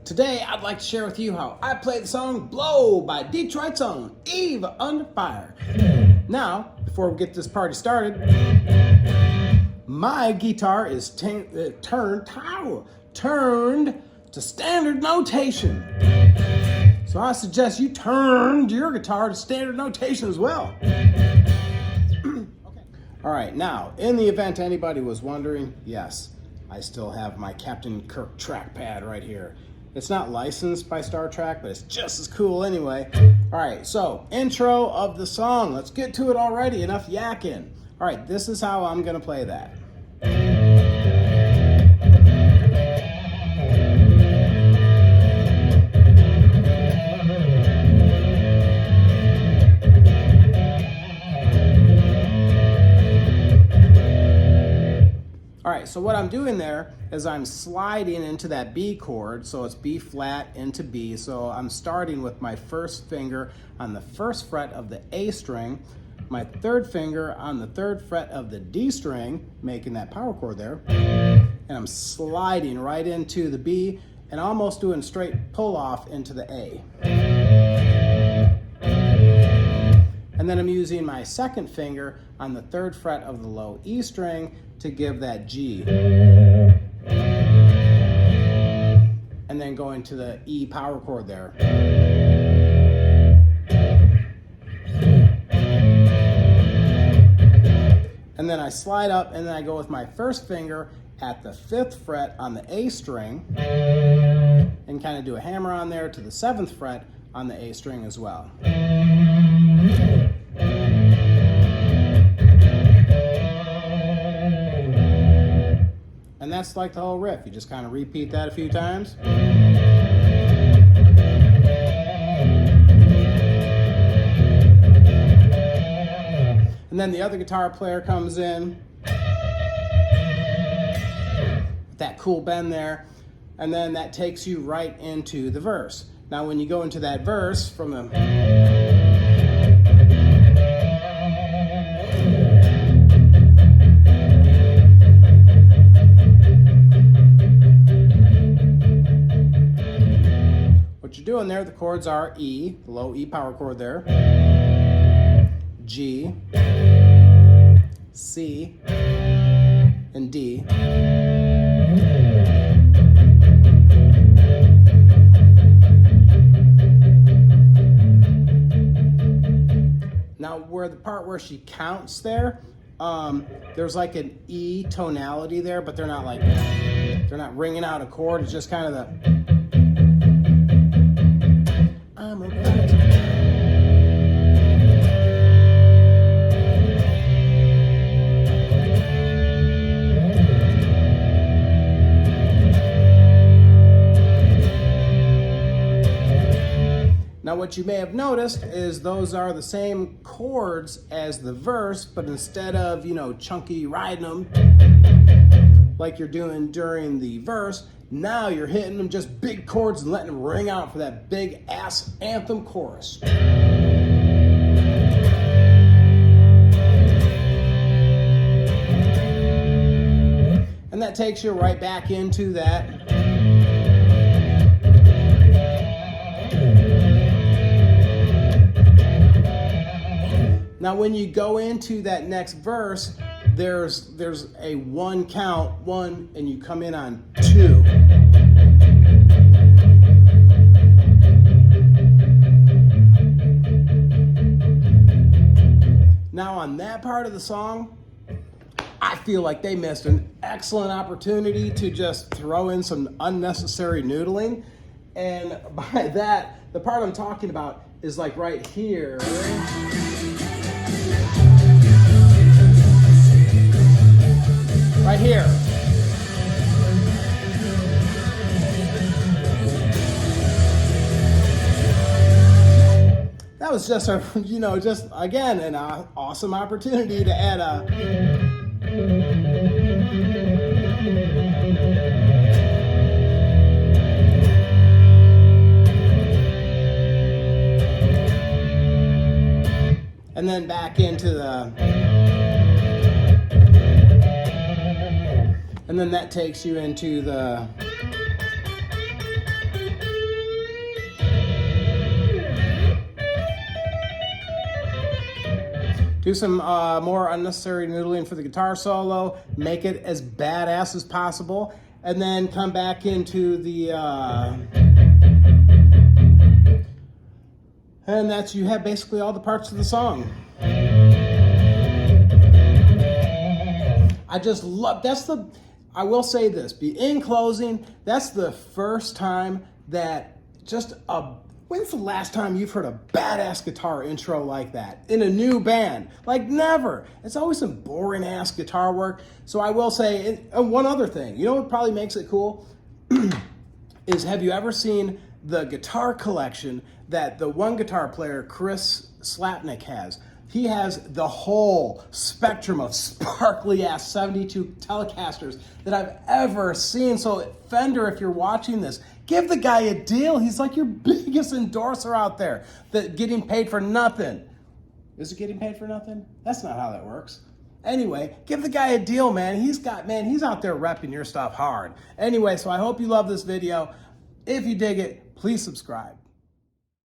Today, I'd like to share with you how I play the song Blow by Detroit's own Eva Under Fire. Now, before we get this party started, my guitar is turned to standard notation. So I suggest you turn your guitar to standard notation as well. All right, now, in the event anybody was wondering, yes, I still have my Captain Kirk trackpad right here. It's not licensed by Star Trek, but it's just as cool anyway. All right, so intro of the song. Let's get to it already, enough yakking. All right, this is how I'm gonna play that. All right, so what I'm doing there is I'm sliding into that B chord, so it's B flat into B. So I'm starting with my first finger on the first fret of the A string, my third finger on the third fret of the D string, making that power chord there, and I'm sliding right into the B and almost doing straight pull off into the A. And then I'm using my second finger on the third fret of the low E string to give that G. And then going to the E power chord there. And then I slide up and then I go with my first finger at the fifth fret on the A string and kind of do a hammer on there to the seventh fret on the A string as well. And that's like the whole riff. You just kind of repeat that a few times. And then the other guitar player comes in with that cool bend there, and then that takes you right into the verse. Now when you go into that verse from a doing there, the chords are E, the low E power chord there, G, C, and D. Now where the part where she counts there, there's like an E tonality there, but they're not ringing out a chord, it's just kind of the Now what you may have noticed is those are the same chords as the verse, but instead of, chunky riding them like you're doing during the verse, now you're hitting them just big chords and letting them ring out for that big ass anthem chorus. And that takes you right back into that. Now when you go into that next verse, there's a one count, one, and you come in on two. Now on that part of the song, I feel like they missed an excellent opportunity to just throw in some unnecessary noodling. And by that, the part I'm talking about is like right here. Right here. That was just just again an awesome opportunity to add a. And then back into the. And then that takes you into the Do some more unnecessary noodling for the guitar solo, make it as badass as possible, and then come back into the, and that's, you have basically all the parts of the song. I just love, I will say this, in closing, that's the first time that when's the last time you've heard a badass guitar intro like that in a new band? Like never. It's always some boring ass guitar work. So I will say, one other thing, you know what probably makes it cool? Is, have you ever seen the guitar collection that the one guitar player, Chris Slapnick, has? He has the whole spectrum of sparkly ass 72 Telecasters that I've ever seen. So Fender, if you're watching this, give the guy a deal. He's like your biggest endorser out there, that getting paid for nothing. Is it getting paid for nothing? That's not how that works. Anyway, give the guy a deal, man. He's out there repping your stuff hard. Anyway, so I hope you love this video. If you dig it, please subscribe.